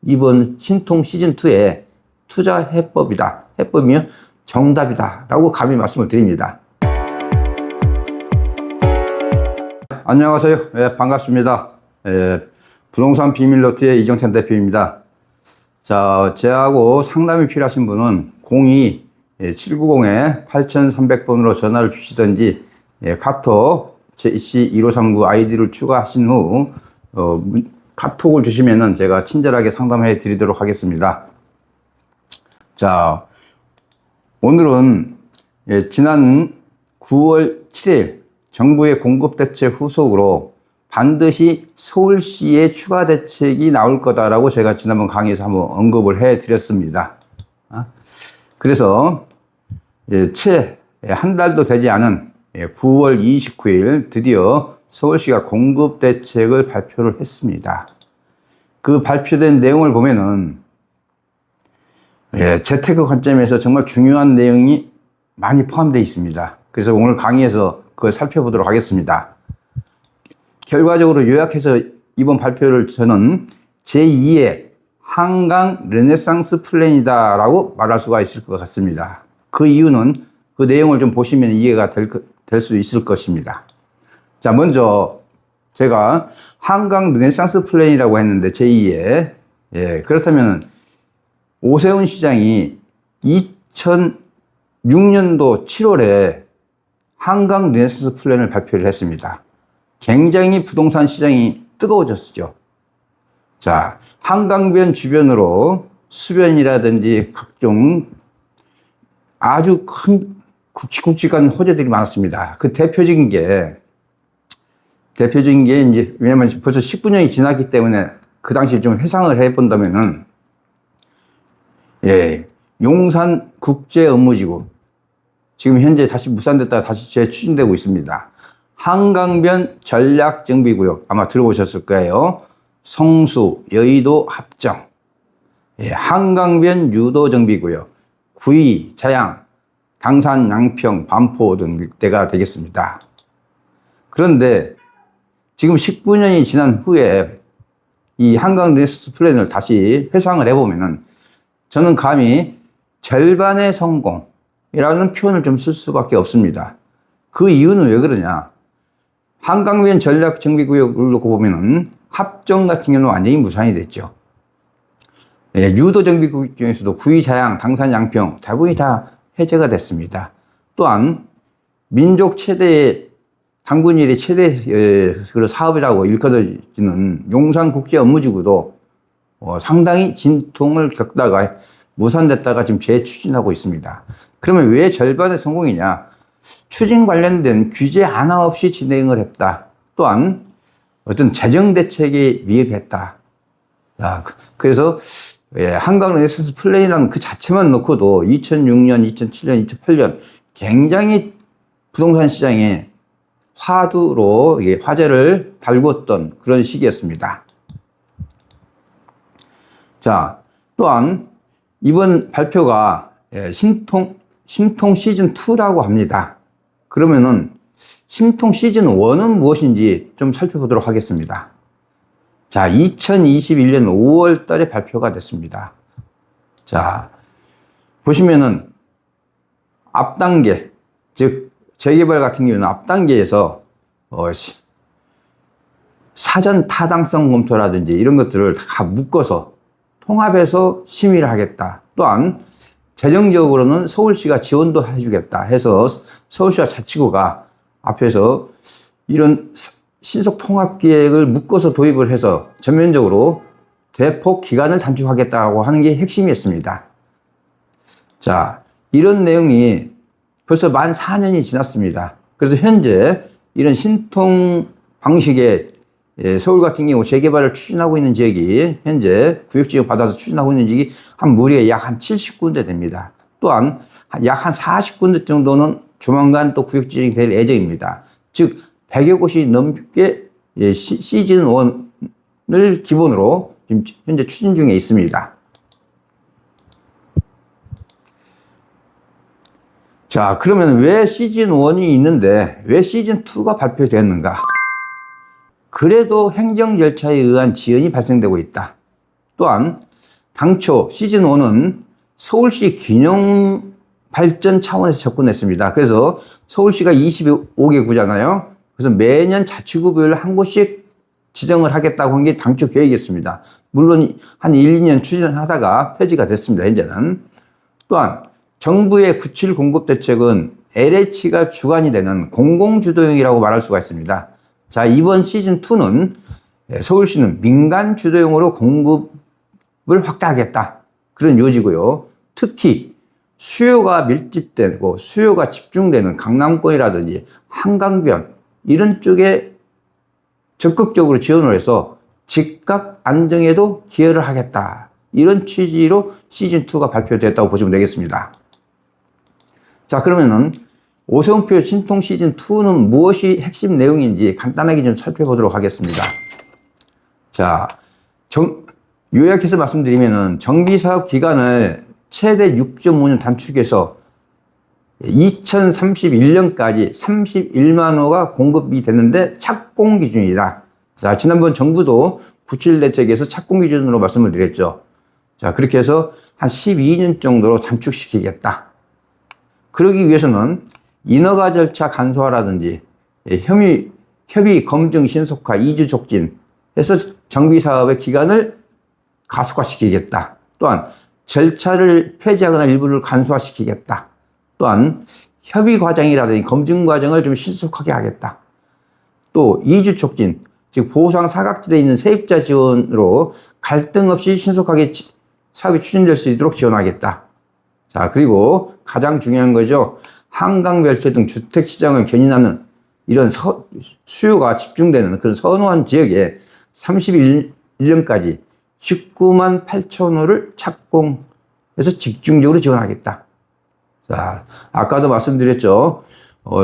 이번 신통 시즌2의 투자 해법이다. 해법이면 정답이다. 라고 감히 말씀을 드립니다. 안녕하세요. 반갑습니다. 부동산 비밀노트의 이정찬 대표입니다. 자, 저하고 상담이 필요하신 분은 02-790-8300번으로 전화를 주시든지 카톡 JC1539 아이디를 추가하신 후 카톡을 주시면은 제가 친절하게 상담해 드리도록 하겠습니다. 자, 오늘은 지난 9월 7일 정부의 공급대책 후속으로 반드시 서울시의 추가 대책이 나올 거다라고 제가 지난번 강의에서 한번 언급을 해 드렸습니다. 그래서 채 한 달도 되지 않은 9월 29일 드디어 서울시가 공급대책을 발표를 했습니다. 그 발표된 내용을 보면은 재테크 관점에서 정말 중요한 내용이 많이 포함되어 있습니다. 그래서 오늘 강의에서 그걸 살펴보도록 하겠습니다. 결과적으로 요약해서 이번 발표를 저는 제2의 한강 르네상스 플랜이다 라고 말할 수가 있을 것 같습니다. 그 이유는 그 내용을 좀 보시면 이해가 될 수 있을 것입니다. 자, 먼저 제가 한강 르네상스 플랜이라고 했는데 제2의 그렇다면 오세훈 시장이 2006년도 7월에 한강 르네상스 플랜을 발표를 했습니다. 굉장히 부동산 시장이 뜨거워졌죠. 자, 한강변 주변으로 수변이라든지 각종 아주 큰 굵직굵직한 호재들이 많았습니다. 그 대표적인 게 이제, 왜냐면 벌써 19년이 지났기 때문에 그 당시 좀 회상을 해본다면은, 용산 국제업무지구. 지금 현재 다시 무산됐다가 다시 재추진되고 있습니다. 한강변 전략정비구역. 아마 들어보셨을 거예요. 성수, 여의도 합정. 한강변 유도정비구역. 구리, 자양, 당산, 양평, 반포 등 일대가 되겠습니다. 그런데 지금 19년이 지난 후에 이 한강 르네상스 플랜을 다시 회상을 해보면은 저는 감히 절반의 성공이라는 표현을 좀 쓸 수밖에 없습니다. 그 이유는 왜 그러냐? 한강변 전략 정비구역을 놓고 보면은 합정 같은 경우는 완전히 무산이 됐죠. 유도 정비구역 중에서도 구리, 자양, 당산, 양평 대부분이 다 해제가 됐습니다. 또한 민족 최대의 당군 일의 최대 사업이라고 일컬어지는 용산 국제 업무지구도 상당히 진통을 겪다가 무산됐다가 지금 재추진하고 있습니다. 그러면 왜 절반의 성공이냐? 추진 관련된 규제 하나 없이 진행을 했다. 또한 어떤 재정 대책에 미흡했다. 그래서 한강 르네상스 플랜이라는 그 자체만 놓고도 2006년, 2007년, 2008년 굉장히 부동산 시장에 화두로 화제를 달궜던 그런 시기였습니다. 자, 또한 이번 발표가 신통 시즌2라고 합니다. 그러면은 신통 시즌1은 무엇인지 좀 살펴보도록 하겠습니다. 자, 2021년 5월 달에 발표가 됐습니다. 자, 보시면은 앞단계, 즉 재개발 같은 경우는 앞단계에서 사전 타당성 검토라든지 이런 것들을 다 묶어서 통합해서 심의를 하겠다. 또한 재정적으로는 서울시가 지원도 해주겠다 해서 서울시와 자치구가 앞에서 이런 신속 통합 계획을 묶어서 도입을 해서 전면적으로 대폭 기간을 단축하겠다고 하는 게 핵심이었습니다. 자, 이런 내용이 벌써 만 4년이 지났습니다. 그래서 현재 이런 신통 방식의 서울 같은 경우 재개발을 추진하고 있는 지역이 현재 구역지역 받아서 추진하고 있는 지역이 무려 약 한 70군데 됩니다. 또한 약 한 40군데 정도는 조만간 또 구역지역이 될 예정입니다. 즉 100여 곳이 넘게 시즌 1을 기본으로 지금 현재 추진 중에 있습니다. 자, 그러면 왜 시즌 1이 있는데 왜 시즌 2가 발표됐는가? 그래도 행정 절차에 의한 지연이 발생되고 있다. 또한 당초 시즌 1은 서울시 균형 발전 차원에서 접근했습니다. 그래서 서울시가 25개 구잖아요. 그래서 매년 자치구별 한 곳씩 지정을 하겠다고 한 게 당초 계획이었습니다. 물론 한 1, 2년 추진하다가 폐지가 됐습니다. 현재는. 또한 정부의 97 공급 대책은 LH가 주관이 되는 공공주도형이라고 말할 수가 있습니다. 자, 이번 시즌2는 서울시는 민간 주도형으로 공급을 확대하겠다. 그런 요지고요. 특히 수요가 밀집되고 수요가 집중되는 강남권이라든지 한강변 이런 쪽에 적극적으로 지원을 해서 집값 안정에도 기여를 하겠다. 이런 취지로 시즌2가 발표됐다고 보시면 되겠습니다. 자, 그러면은 오세훈표 신통 시즌2는 무엇이 핵심 내용인지 간단하게 좀 살펴보도록 하겠습니다. 자, 요약해서 말씀드리면은 정비사업 기간을 최대 6.5년 단축해서 2031년까지 31만 호가 공급이 됐는데 착공 기준이다. 자, 지난번 정부도 97 대책에서 착공 기준으로 말씀을 드렸죠. 자, 그렇게 해서 한 12년 정도로 단축시키겠다. 그러기 위해서는 인허가 절차 간소화라든지 협의 검증 신속화 2주 촉진 해서 정비 사업의 기간을 가속화시키겠다. 또한 절차를 폐지하거나 일부를 간소화시키겠다. 또한 협의 과정이라든지 검증 과정을 좀 신속하게 하겠다. 또 2주 촉진, 즉 보상 사각지대에 있는 세입자 지원으로 갈등 없이 신속하게 사업이 추진될 수 있도록 지원하겠다. 자, 그리고 가장 중요한 거죠. 한강 별채 등 주택 시장을 견인하는 이런 수요가 집중되는 그런 선호한 지역에 31년까지 19만 8천 호를 착공해서 집중적으로 지원하겠다. 자, 아까도 말씀드렸죠.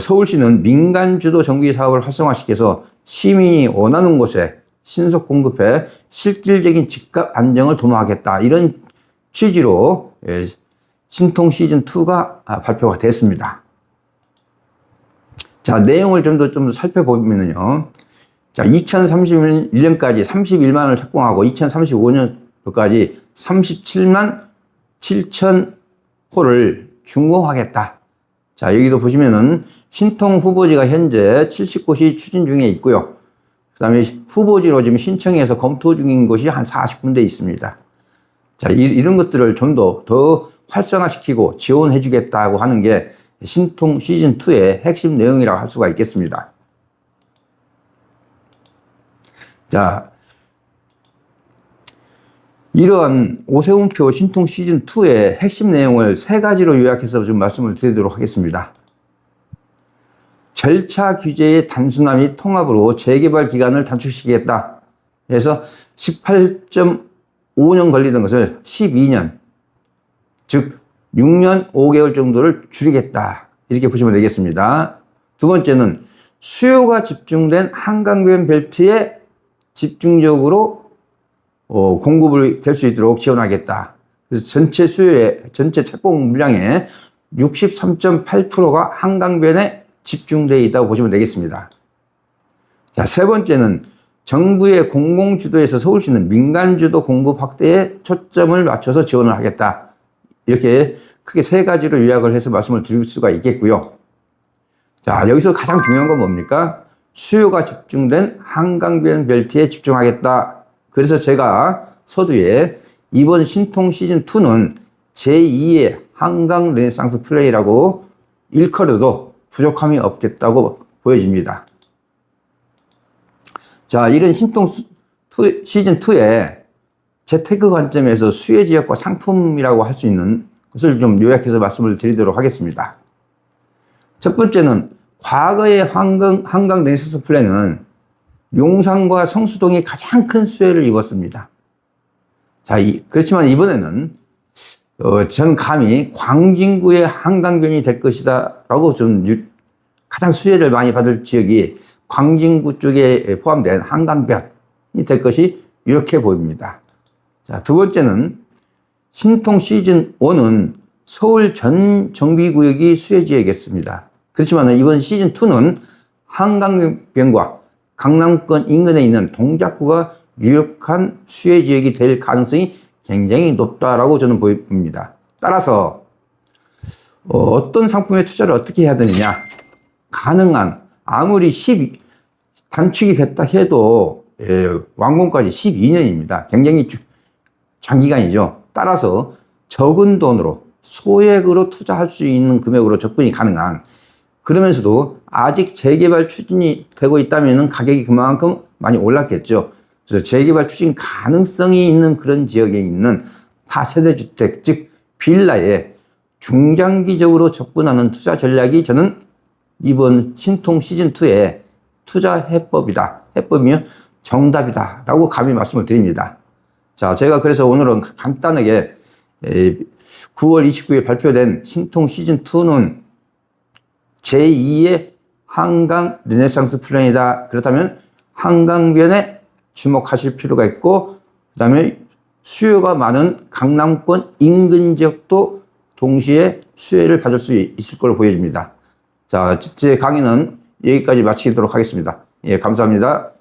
서울시는 민간 주도 정비 사업을 활성화시켜서 시민이 원하는 곳에 신속 공급해 실질적인 집값 안정을 도모하겠다. 이런 취지로 신통 시즌2가 발표가 됐습니다. 자, 내용을 좀 더 살펴보면요. 자, 2031년까지 31만을 착공하고 2035년도까지 37만 7천 호를 준공하겠다. 자, 여기도 보시면은 신통 후보지가 현재 70곳이 추진 중에 있고요. 그 다음에 후보지로 지금 신청해서 검토 중인 곳이 한 40군데 있습니다. 자, 이런 것들을 좀 더 활성화시키고 지원해 주겠다고 하는 게 신통 시즌2의 핵심 내용이라고 할 수가 있겠습니다. 자, 이러한 오세훈표 신통 시즌2의 핵심 내용을 세 가지로 요약해서 좀 말씀을 드리도록 하겠습니다. 절차 규제의 단순화 및 통합으로 재개발 기간을 단축시키겠다. 그래서 18.5년 걸리던 것을 12년, 즉 6년 5개월 정도를 줄이겠다. 이렇게 보시면 되겠습니다. 두 번째는 수요가 집중된 한강변 벨트에 집중적으로 공급을 될 수 있도록 지원하겠다. 그래서 전체 착공 물량의 63.8%가 한강변에 집중되어 있다고 보시면 되겠습니다. 자, 세 번째는 정부의 공공주도에서 서울시는 민간주도 공급 확대에 초점을 맞춰서 지원을 하겠다. 이렇게 크게 세 가지로 요약을 해서 말씀을 드릴 수가 있겠고요. 자, 여기서 가장 중요한 건 뭡니까? 수요가 집중된 한강변 벨트에 집중하겠다. 그래서 제가 서두에 이번 신통 시즌2는 제2의 한강 르네상스 플레이라고 일컬어도 부족함이 없겠다고 보여집니다. 자, 이런 신통 시즌2의 재테크 관점에서 수혜 지역과 상품이라고 할 수 있는 것을 좀 요약해서 말씀을 드리도록 하겠습니다. 첫 번째는 과거의 한강 르네상스 플레이는 용산과 성수동이 가장 큰 수혜를 입었습니다. 자, 그렇지만 이번에는 전 감히 광진구의 한강변이 될 것이다 라고 좀 가장 수혜를 많이 받을 지역이 광진구 쪽에 포함된 한강변이 될 것이 이렇게 보입니다. 자, 두 번째는 신통 시즌1은 서울 전 정비구역이 수혜지역이었습니다. 그렇지만 이번 시즌2는 한강변과 강남권 인근에 있는 동작구가 유력한 수혜지역이 될 가능성이 굉장히 높다라고 저는 보입니다. 따라서 어떤 상품에 투자를 어떻게 해야 되느냐. 가능한 아무리 단축이 됐다 해도 완공까지 12년입니다. 굉장히 장기간이죠. 따라서 적은 돈으로 소액으로 투자할 수 있는 금액으로 접근이 가능한, 그러면서도 아직 재개발 추진이 되고 있다면 가격이 그만큼 많이 올랐겠죠. 그래서 재개발 추진 가능성이 있는 그런 지역에 있는 다세대주택, 즉 빌라에 중장기적으로 접근하는 투자 전략이 저는 이번 신통 시즌2의 투자 해법이다. 해법이면 정답이다. 라고 감히 말씀을 드립니다. 자, 제가 그래서 오늘은 간단하게 9월 29일 발표된 신통 시즌2는 제2의 한강 르네상스 플랜이다. 그렇다면 한강변에 주목하실 필요가 있고, 그 다음에 수요가 많은 강남권 인근 지역도 동시에 수혜를 받을 수 있을 걸로 보여집니다. 자, 제 강의는 여기까지 마치도록 하겠습니다. 예, 감사합니다.